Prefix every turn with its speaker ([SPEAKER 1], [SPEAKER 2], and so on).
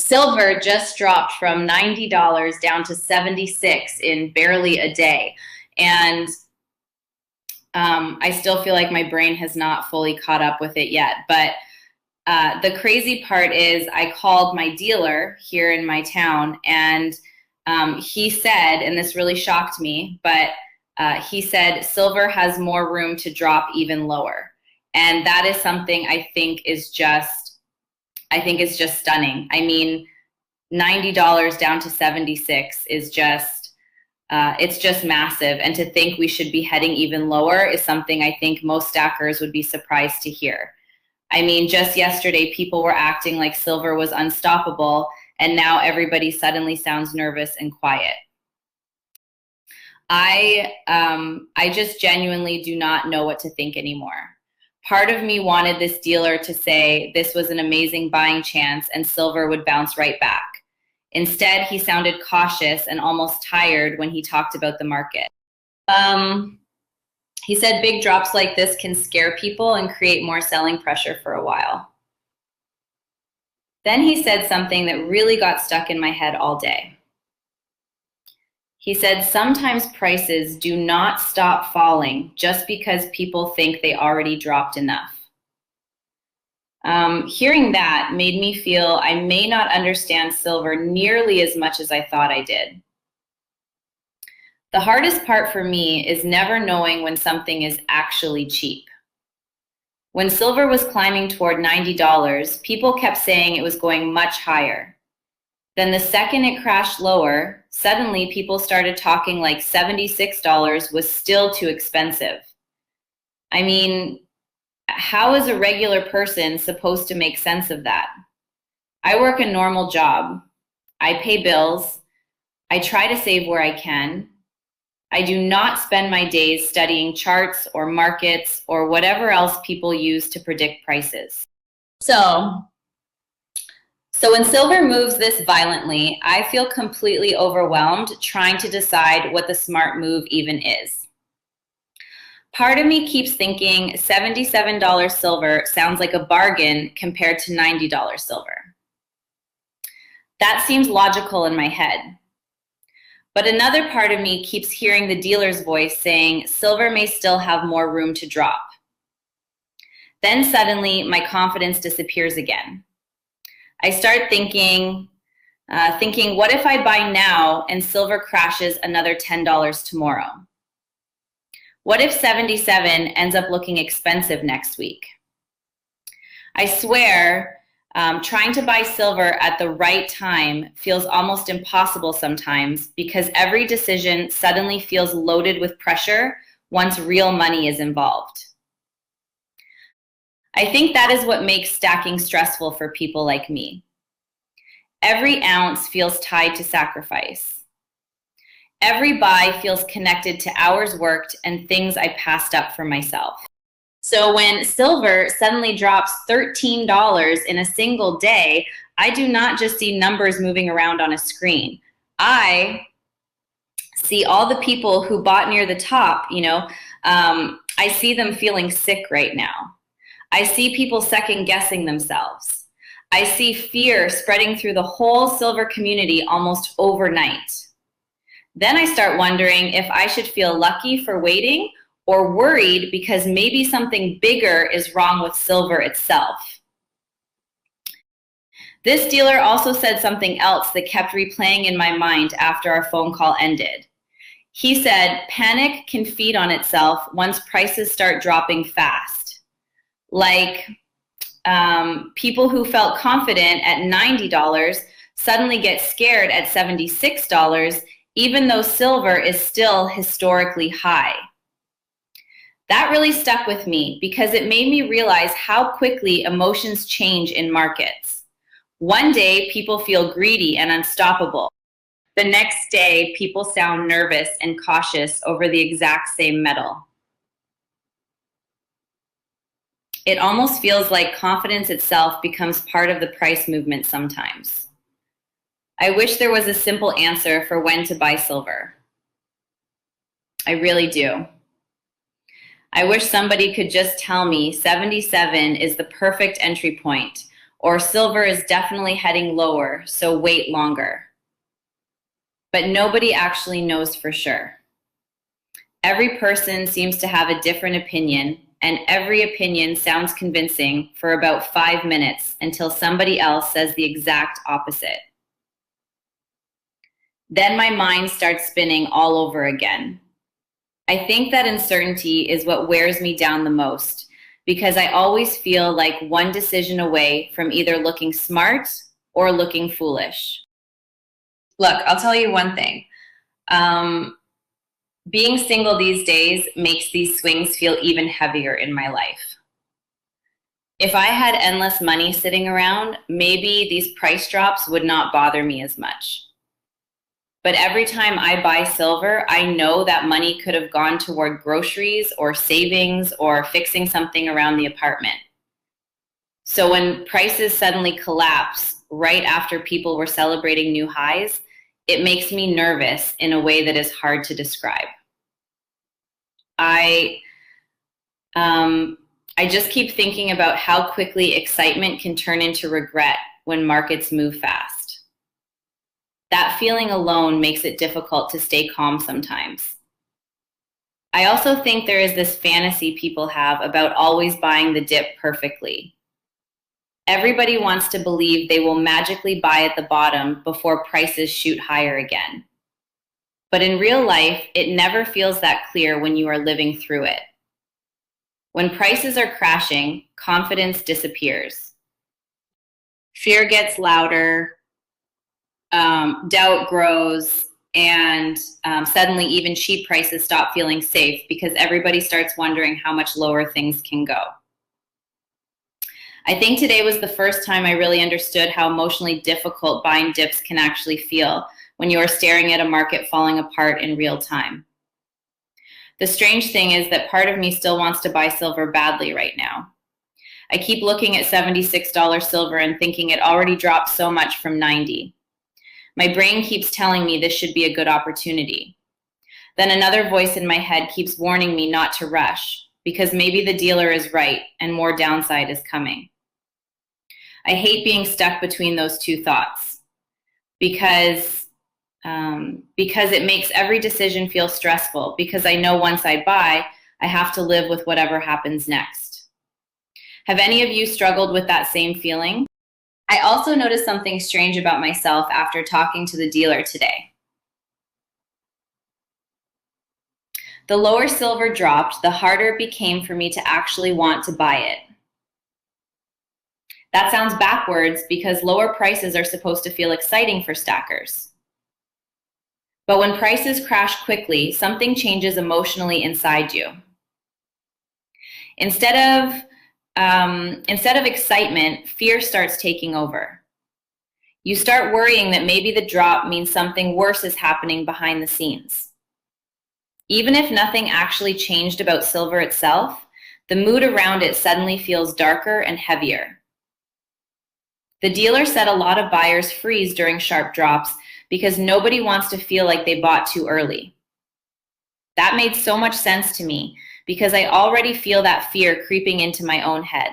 [SPEAKER 1] Silver just dropped from $90 down to 76 in barely a day. And I still feel like my brain has not fully caught up with it yet. But the crazy part is I called my dealer here in my town, and he said, and this really shocked me, but he said silver has more room to drop even lower. And that is something I think is just stunning. I mean, $90 down to 76 is just, it's just massive. And to think we should be heading even lower is something I think most stackers would be surprised to hear. I mean, just yesterday, people were acting like silver was unstoppable, and now everybody suddenly sounds nervous and quiet. I just genuinely do not know what to think anymore. Part of me wanted this dealer to say this was an amazing buying chance and silver would bounce right back. Instead, he sounded cautious and almost tired when he talked about the market. He said big drops like this can scare people and create more selling pressure for a while. Then he said something that really got stuck in my head all day. He said, sometimes prices do not stop falling just because people think they already dropped enough. Hearing that made me feel I may not understand silver nearly as much as I thought I did. The hardest part for me is never knowing when something is actually cheap. When silver was climbing toward $90, people kept saying it was going much higher. Then the second it crashed lower, suddenly people started talking like $76 was still too expensive. I mean, how is a regular person supposed to make sense of that? I work a normal job. I pay bills. I try to save where I can. I do not spend my days studying charts or markets or whatever else people use to predict prices. So when silver moves this violently, I feel completely overwhelmed trying to decide what the smart move even is. Part of me keeps thinking $77 silver sounds like a bargain compared to $90 silver. That seems logical in my head. But another part of me keeps hearing the dealer's voice saying silver may still have more room to drop. Then suddenly my confidence disappears again. I start thinking, what if I buy now and silver crashes another $10 tomorrow? What if 77 ends up looking expensive next week? I swear, trying to buy silver at the right time feels almost impossible sometimes because every decision suddenly feels loaded with pressure once real money is involved. I think that is what makes stacking stressful for people like me. Every ounce feels tied to sacrifice. Every buy feels connected to hours worked and things I passed up for myself. So when silver suddenly drops $13 in a single day, I do not just see numbers moving around on a screen. I see all the people who bought near the top, I see them feeling sick right now. I see people second guessing themselves. I see fear spreading through the whole silver community almost overnight. Then I start wondering if I should feel lucky for waiting or worried because maybe something bigger is wrong with silver itself. This dealer also said something else that kept replaying in my mind after our phone call ended. He said, panic can feed on itself once prices start dropping fast. Like people who felt confident at $90 suddenly get scared at $76, even though silver is still historically high. That really stuck with me because it made me realize how quickly emotions change in markets. One day, people feel greedy and unstoppable. The next day, people sound nervous and cautious over the exact same metal. It almost feels like confidence itself becomes part of the price movement sometimes. I wish there was a simple answer for when to buy silver. I really do. I wish somebody could just tell me 77 is the perfect entry point, or silver is definitely heading lower, so wait longer. But nobody actually knows for sure. Every person seems to have a different opinion, and every opinion sounds convincing for about 5 minutes until somebody else says the exact opposite. Then my mind starts spinning all over again. I think that uncertainty is what wears me down the most, because I always feel like one decision away from either looking smart or looking foolish. Look, I'll tell you one thing. Being single these days makes these swings feel even heavier in my life. If I had endless money sitting around, maybe these price drops would not bother me as much. But every time I buy silver, I know that money could have gone toward groceries or savings or fixing something around the apartment. So when prices suddenly collapse right after people were celebrating new highs, it makes me nervous in a way that is hard to describe. I just keep thinking about how quickly excitement can turn into regret when markets move fast. That feeling alone makes it difficult to stay calm sometimes. I also think there is this fantasy people have about always buying the dip perfectly. Everybody wants to believe they will magically buy at the bottom before prices shoot higher again. But in real life, it never feels that clear when you are living through it. When prices are crashing, confidence disappears. Fear gets louder. Doubt grows, and suddenly even cheap prices stop feeling safe because everybody starts wondering how much lower things can go. I think today was the first time I really understood how emotionally difficult buying dips can actually feel when you are staring at a market falling apart in real time. The strange thing is that part of me still wants to buy silver badly right now. I keep looking at $76 silver and thinking it already dropped so much from 90. My brain keeps telling me this should be a good opportunity. Then another voice in my head keeps warning me not to rush, because maybe the dealer is right and more downside is coming. I hate being stuck between those two thoughts because it makes every decision feel stressful, because I know once I buy, I have to live with whatever happens next. Have any of you struggled with that same feeling? I also noticed something strange about myself after talking to the dealer today. The lower silver dropped, the harder it became for me to actually want to buy it. That sounds backwards because lower prices are supposed to feel exciting for stackers. But when prices crash quickly, something changes emotionally inside you. Instead of excitement, fear starts taking over. You start worrying that maybe the drop means something worse is happening behind the scenes. Even if nothing actually changed about silver itself, the mood around it suddenly feels darker and heavier. The dealer said a lot of buyers freeze during sharp drops because nobody wants to feel like they bought too early. That made so much sense to me because I already feel that fear creeping into my own head.